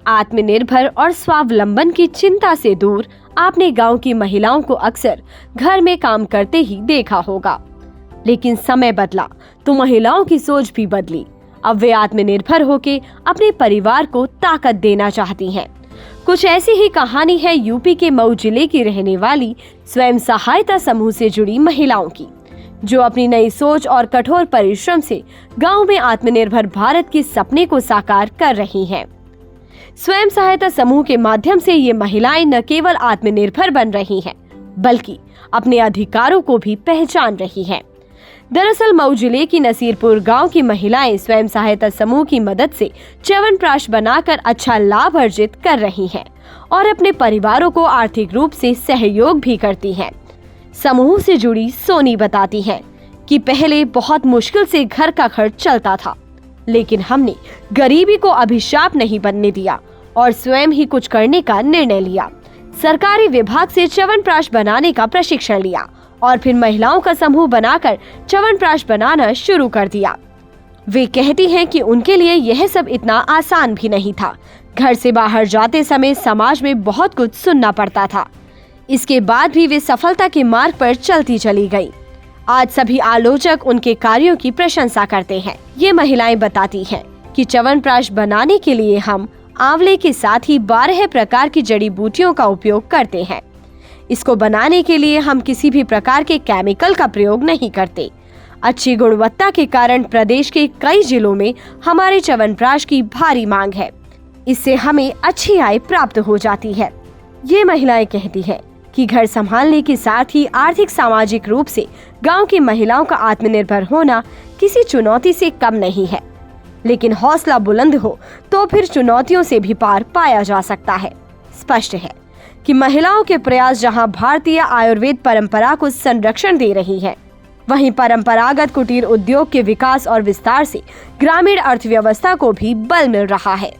आत्मनिर्भर और स्वावलंबन की चिंता से दूर आपने गांव की महिलाओं को अक्सर घर में काम करते ही देखा होगा। लेकिन समय बदला तो महिलाओं की सोच भी बदली। अब वे आत्मनिर्भर होकर अपने परिवार को ताकत देना चाहती हैं। कुछ ऐसी ही कहानी है यूपी के मऊ जिले की रहने वाली स्वयं सहायता समूह से जुड़ी महिलाओं की, जो अपनी नई सोच और कठोर परिश्रम से गांव में आत्मनिर्भर भारत के सपने को साकार कर रही हैं। स्वयं सहायता समूह के माध्यम से ये महिलाएं न केवल आत्मनिर्भर बन रही हैं, बल्कि अपने अधिकारों को भी पहचान रही हैं। दरअसल मऊ जिले की नसीरपुर गांव की महिलाएं स्वयं सहायता समूह की मदद से च्यवनप्राश बनाकर अच्छा लाभ अर्जित कर रही हैं और अपने परिवारों को आर्थिक रूप से सहयोग भी करती हैं। समूह से जुड़ी सोनी बताती हैं कि पहले बहुत मुश्किल से घर का खर्च चलता था, लेकिन हमने गरीबी को अभिशाप नहीं बनने दिया और स्वयं ही कुछ करने का निर्णय लिया। सरकारी विभाग से च्यवनप्राश बनाने का प्रशिक्षण लिया और फिर महिलाओं का समूह बनाकर च्यवनप्राश बनाना शुरू कर दिया। वे कहती हैं कि उनके लिए यह सब इतना आसान भी नहीं था। घर से बाहर जाते समय समाज में बहुत कुछ सुनना पड़ता था। इसके बाद भी वे सफलता के मार्ग पर चलती चली गई। आज सभी आलोचक उनके कार्यों की प्रशंसा करते हैं। ये महिलाएं बताती हैं कि च्यवनप्राश बनाने के लिए हम आंवले के साथ ही 12 प्रकार की जड़ी बूटियों का उपयोग करते हैं। इसको बनाने के लिए हम किसी भी प्रकार के केमिकल का प्रयोग नहीं करते। अच्छी गुणवत्ता के कारण प्रदेश के कई जिलों में हमारे च्यवनप्राश की भारी मांग है। इससे हमें अच्छी आय प्राप्त हो जाती है। ये महिलाएं कहती हैं कि घर संभालने के साथ ही आर्थिक सामाजिक रूप से गांव की महिलाओं का आत्मनिर्भर होना किसी चुनौती से कम नहीं है, लेकिन हौसला बुलंद हो तो फिर चुनौतियों से भी पार पाया जा सकता है। स्पष्ट है कि महिलाओं के प्रयास जहां भारतीय आयुर्वेद परंपरा को संरक्षण दे रही है, वहीं परंपरागत कुटीर उद्योग के विकास और विस्तार से ग्रामीण अर्थव्यवस्था को भी बल मिल रहा है।